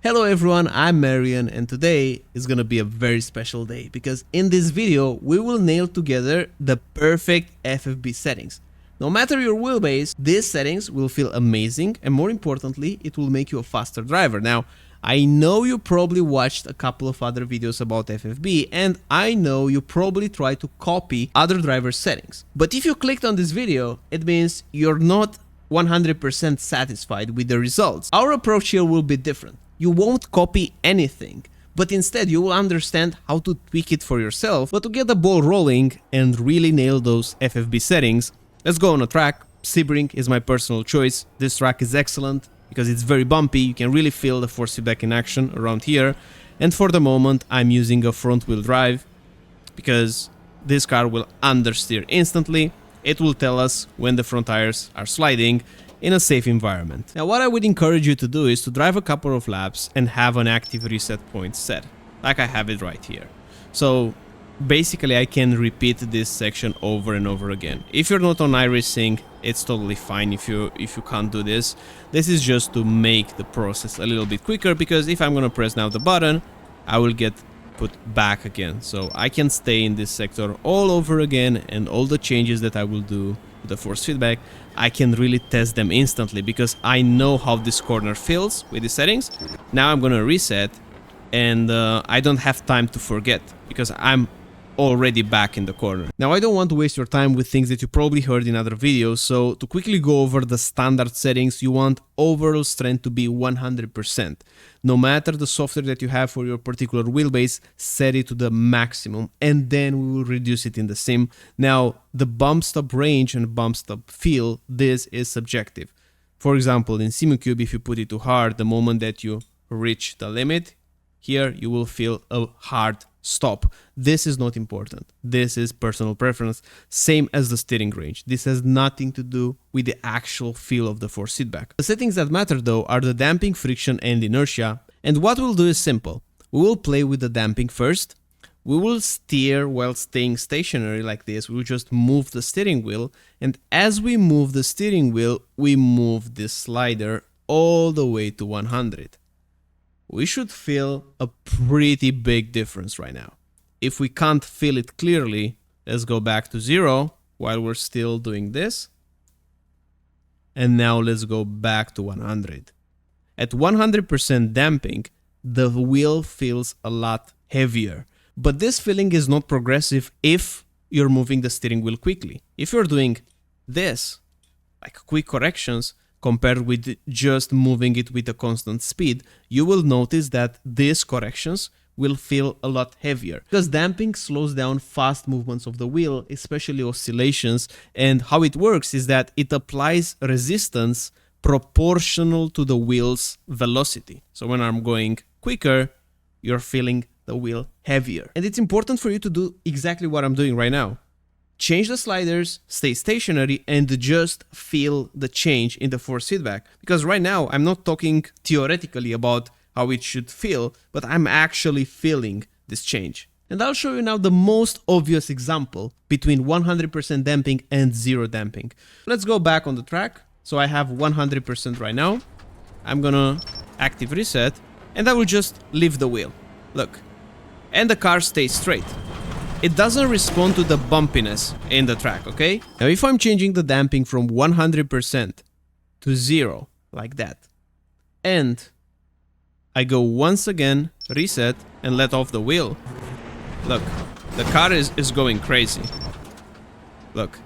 Hello everyone, I'm Marian and today is gonna be a very special day because in this video we will nail together the perfect FFB settings. No matter your wheelbase, these settings will feel amazing and more importantly, it will make you a faster driver. Now, I know you probably watched a couple of other videos about FFB and I know you probably tried to copy other drivers' settings. But if you clicked on this video, it means you're not 100% satisfied with the results. Our approach here will be different. You won't copy anything, but instead you will understand how to tweak it for yourself. But to get the ball rolling and really nail those FFB settings, let's go on a track. Sebring is my personal choice. This track is excellent because it's very bumpy. You can really feel the force feedback in action around here. And for the moment, I'm using a front wheel drive because this car will understeer instantly. It will tell us when the front tires are sliding in a safe environment. Now what I would encourage you to do is to drive a couple of laps and have an active reset point set, like I have it right here. So basically I can repeat this section over and over again. If you're not on iRacing, it's totally fine if you can't do this. This is just to make the process a little bit quicker, because if I'm gonna press now the button, I will get put back again. So I can stay in this sector all over again, and all the changes that I will do with the force feedback, I can really test them instantly because I know how this corner feels with the settings. Now I'm gonna reset and I don't have time to forget because I'm already back in the corner. Now I don't want to waste your time with things that you probably heard in other videos, so to quickly go over the standard settings, you want overall strength to be 100%. No matter the software that you have for your particular wheelbase, set it to the maximum and then we will reduce it in the sim. Now the bump stop range and bump stop feel, this is subjective. For example, in SimuCube, if you put it too hard, the moment that you reach the limit, here you will feel a hard stop. This is not important. This is personal preference, same as the steering range. This has nothing to do with the actual feel of the force feedback. The settings that matter though are the damping, friction and inertia. And what we'll do is simple. We will play with the damping first. We will steer while staying stationary like this. We will just move the steering wheel. And as we move the steering wheel, we move this slider all the way to 100. We should feel a pretty big difference right now. If we can't feel it clearly, let's go back to 0 while we're still doing this. And now let's go back to 100. At 100% damping, the wheel feels a lot heavier. But this feeling is not progressive if you're moving the steering wheel quickly. If you're doing this, like quick corrections, compared with just moving it with a constant speed, you will notice that these corrections will feel a lot heavier. Because damping slows down fast movements of the wheel, especially oscillations, and how it works is that it applies resistance proportional to the wheel's velocity. So when I'm going quicker, you're feeling the wheel heavier. And it's important for you to do exactly what I'm doing right now. Change the sliders, stay stationary, and just feel the change in the force feedback. Because right now, I'm not talking theoretically about how it should feel, but I'm actually feeling this change. And I'll show you now the most obvious example between 100% damping and 0 damping. Let's go back on the track. So I have 100% right now. I'm gonna active reset, and I will just leave the wheel. Look. And the car stays straight. It doesn't respond to the bumpiness in the track, okay? Now if I'm changing the damping from 100% to 0, like that, and I go once again, reset, and let off the wheel, look, the car is going crazy. Look.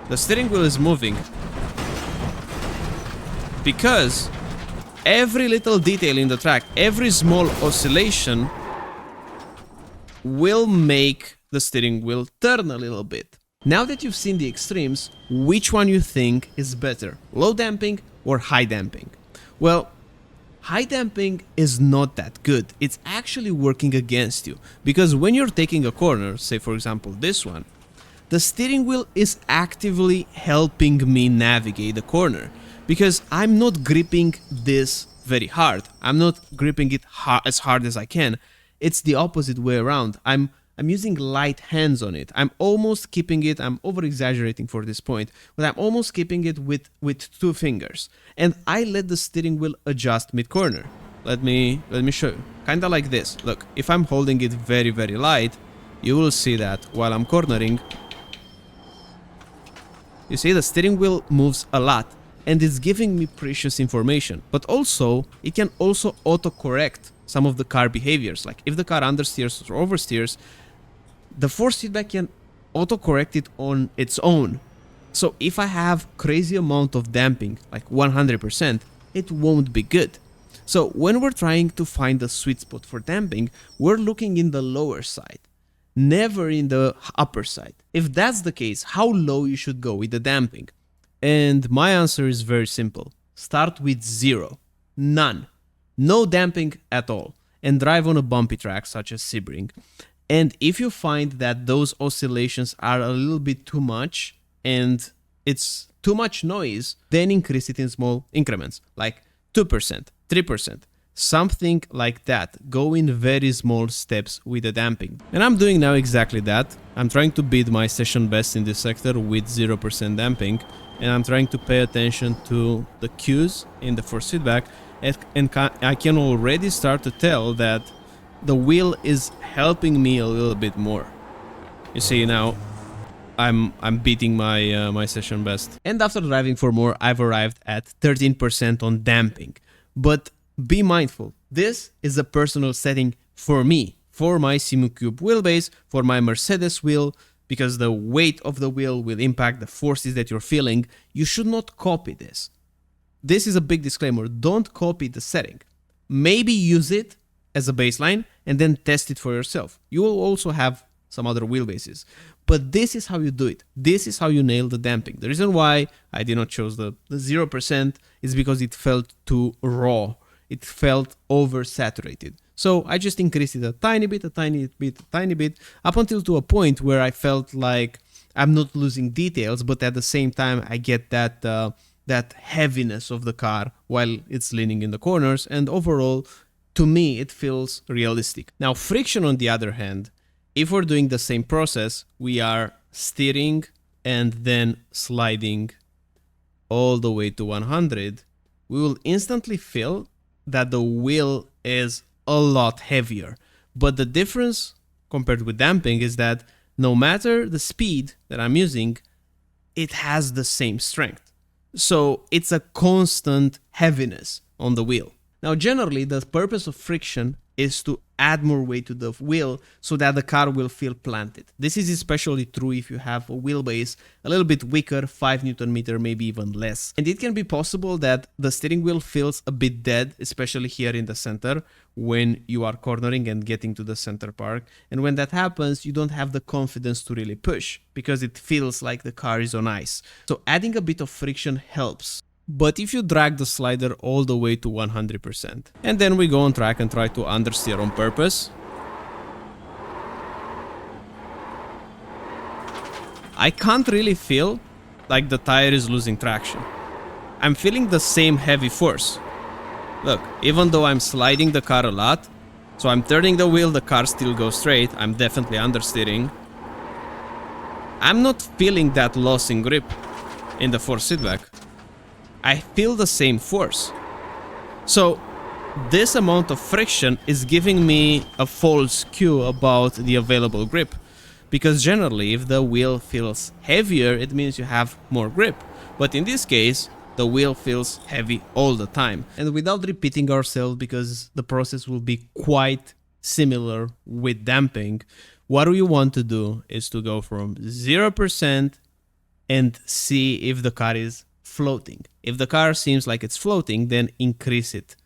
The steering wheel is moving. Because every little detail in the track, every small oscillation will make the steering wheel turn a little bit. Now that you've seen the extremes, which one you think is better? Low damping or high damping? Well, high damping is not that good. It's actually working against you. Because when you're taking a corner, say for example this one, the steering wheel is actively helping me navigate the corner. Because I'm not gripping this very hard. I'm not gripping it as hard as I can. It's the opposite way around. I'm I'm using light hands on it. I'm almost keeping it, I'm over exaggerating for this point, but I'm almost keeping it with 2 fingers. And I let the steering wheel adjust mid-corner. Let me show you. Kinda like this. Look, if I'm holding it very, very light, you will see that while I'm cornering, you see the steering wheel moves a lot and it's giving me precious information. But also, it can also auto-correct some of the car behaviors. Like if the car understeers or oversteers, the force feedback can auto-correct it on its own. So if I have crazy amount of damping, like 100%, it won't be good. So when we're trying to find the sweet spot for damping, we're looking in the lower side, never in the upper side. If that's the case, how low you should go with the damping? And my answer is very simple. Start with 0. None. No damping at all. And drive on a bumpy track such as Sebring. And if you find that those oscillations are a little bit too much and it's too much noise, then increase it in small increments, like 2%, 3%, something like that. Go in very small steps with the damping. And I'm doing now exactly that. I'm trying to beat my session best in this sector with 0% damping, and I'm trying to pay attention to the cues in the force feedback, and I can already start to tell that the wheel is helping me a little bit more. You see now, I'm beating my my session best. And after driving for more, I've arrived at 13% on damping. But be mindful, this is a personal setting for me, for my Simucube wheelbase, for my Mercedes wheel, because the weight of the wheel will impact the forces that you're feeling. You should not copy this. This is a big disclaimer, don't copy the setting. Maybe use it as a baseline and then test it for yourself. You will also have some other wheelbases. But this is how you do it. This is how you nail the damping. The reason why I did not choose the 0% is because it felt too raw. It felt oversaturated. So I just increased it a tiny bit, up until to a point where I felt like I'm not losing details, but at the same time I get that that heaviness of the car while it's leaning in the corners, and overall, to me, it feels realistic. Now, friction on the other hand, if we're doing the same process, we are steering and then sliding all the way to 100, we will instantly feel that the wheel is a lot heavier. But the difference compared with damping is that no matter the speed that I'm using, it has the same strength. So it's a constant heaviness on the wheel. Now, generally, the purpose of friction is to add more weight to the wheel so that the car will feel planted. This is especially true if you have a wheelbase a little bit weaker, 5 Newton meter, maybe even less. And it can be possible that the steering wheel feels a bit dead, especially here in the center, when you are cornering and getting to the center park. And when that happens, you don't have the confidence to really push because it feels like the car is on ice. So adding a bit of friction helps. But if you drag the slider all the way to 100%, and then we go on track and try to understeer on purpose, I can't really feel like the tire is losing traction. I'm feeling the same heavy force. Look, even though I'm sliding the car a lot, so I'm turning the wheel, the car still goes straight, I'm definitely understeering. I'm not feeling that loss in grip in the force feedback. I feel the same force. So this amount of friction is giving me a false cue about the available grip. Because generally, if the wheel feels heavier, it means you have more grip. But in this case, the wheel feels heavy all the time. And without repeating ourselves, because the process will be quite similar with damping, what we want to do is to go from 0% and see if the car is floating. If the car seems like it's floating, then increase it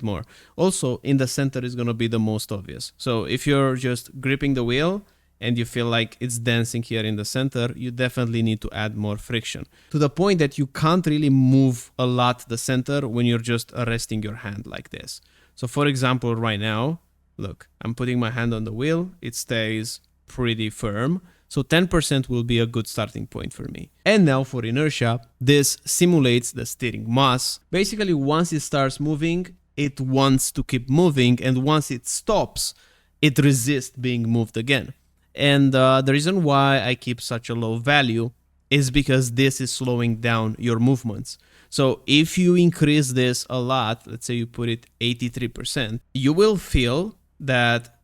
more. Also, in the center is going to be the most obvious. So if you're just gripping the wheel and you feel like it's dancing here in the center, you definitely need to add more friction, to the point that you can't really move a lot the center when you're just resting your hand like this. So for example, right now, look, I'm putting my hand on the wheel, it stays pretty firm. So 10% will be a good starting point for me. And now for inertia, this simulates the steering mass. Basically, once it starts moving, it wants to keep moving, and once it stops, it resists being moved again. And the reason why I keep such a low value is because this is slowing down your movements. So if you increase this a lot, let's say you put it 83%, you will feel that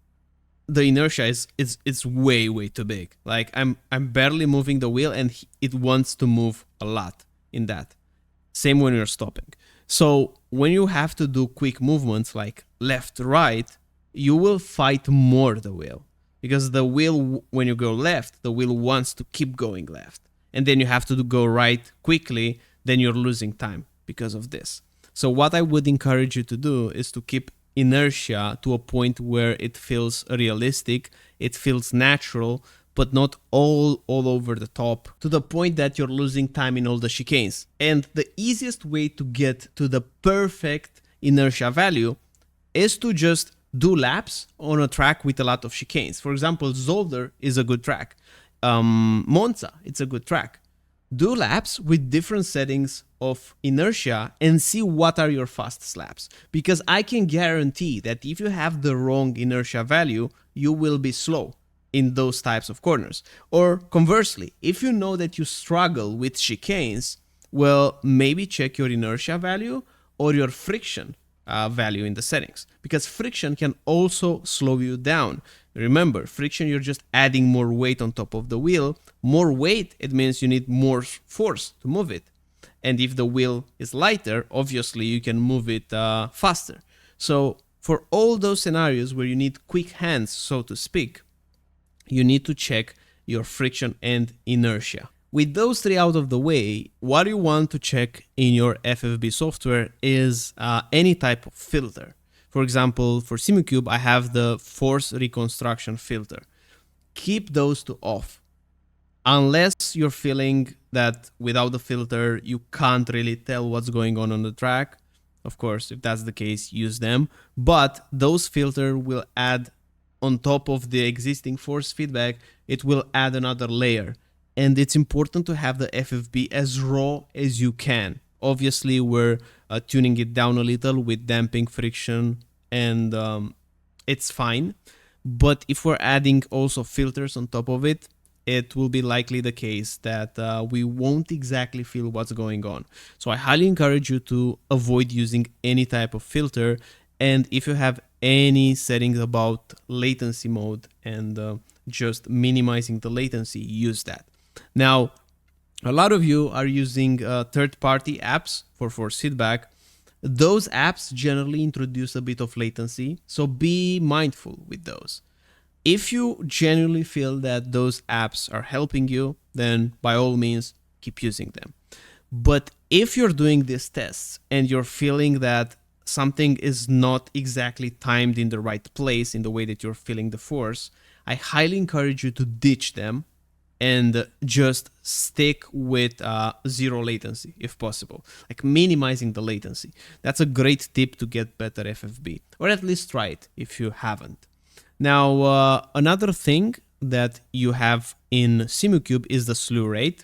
the inertia is way too big. Like I'm barely moving the wheel and it wants to move a lot in that. Same when you're stopping. So when you have to do quick movements like left, right, you will fight more the wheel, because the wheel, when you go left, the wheel wants to keep going left. And then you have to go right quickly, then you're losing time because of this. So what I would encourage you to do is to keep inertia to a point where it feels realistic, it feels natural, but not all over the top, to the point that you're losing time in all the chicanes. And the easiest way to get to the perfect inertia value is to just do laps on a track with a lot of chicanes. For example, Zolder is a good track. Monza, it's a good track. Do laps with different settings of inertia and see what are your fastest laps. Because I can guarantee that if you have the wrong inertia value, you will be slow in those types of corners. Or conversely, if you know that you struggle with chicanes, well, maybe check your inertia value or your friction value in the settings, because friction can also slow you down. Remember, friction, you're just adding more weight on top of the wheel. More weight, it means you need more force to move it. And if the wheel is lighter, obviously you can move it faster. So for all those scenarios where you need quick hands, so to speak, you need to check your friction and inertia. With those three out of the way, what you want to check in your FFB software is any type of filter. For example, for SimuCube, I have the force reconstruction filter. Keep those two off. Unless you're feeling that without the filter, you can't really tell what's going on the track. Of course, if that's the case, use them. But those filters will add, on top of the existing force feedback, it will add another layer. And it's important to have the FFB as raw as you can. Obviously, we're tuning it down a little with damping friction, and it's fine. But if we're adding also filters on top of it, it will be likely the case that we won't exactly feel what's going on. So I highly encourage you to avoid using any type of filter. And if you have any settings about latency mode and just minimizing the latency, use that. Now, a lot of you are using third-party apps for force feedback. Those apps generally introduce a bit of latency, so be mindful with those. If you genuinely feel that those apps are helping you, then by all means, keep using them. But if you're doing these tests and you're feeling that something is not exactly timed in the right place in the way that you're feeling the force, I highly encourage you to ditch them and just stick with zero latency if possible, like minimizing the latency. That's a great tip to get better FFB, or at least try it if you haven't. Now, another thing that you have in SimuCube is the slew rate.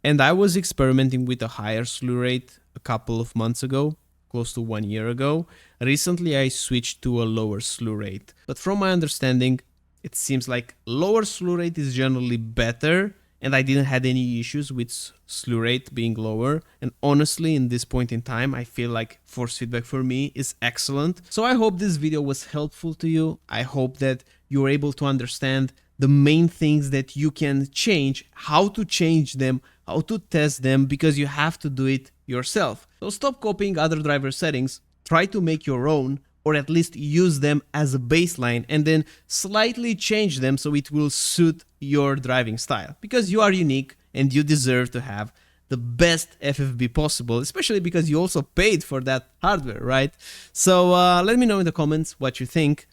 And I was experimenting with a higher slew rate a couple of months ago, close to 1 year ago. Recently, I switched to a lower slew rate. But from my understanding, it seems like lower slew rate is generally better, and I didn't have any issues with slew rate being lower. And honestly, in this point in time, I feel like force feedback for me is excellent. So I hope this video was helpful to you. I hope that you're able to understand the main things that you can change, how to change them, how to test them, because you have to do it yourself. So stop copying other driver settings, try to make your own, or at least use them as a baseline and then slightly change them so it will suit your driving style, because you are unique and you deserve to have the best FFB possible, especially because you also paid for that hardware, right? So let me know in the comments what you think.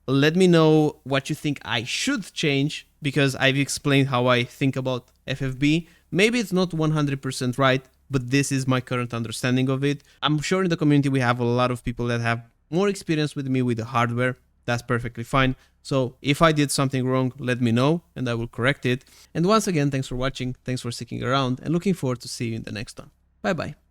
Let me know what you think I should change, because I've explained how I think about FFB. Maybe it's not 100% right, but this is my current understanding of it. I'm sure in the community we have a lot of people that have more experience with me with the hardware. That's perfectly fine. So if I did something wrong, let me know and I will correct it. And once again, thanks for watching, thanks for sticking around, and looking forward to see you in the next one. Bye bye.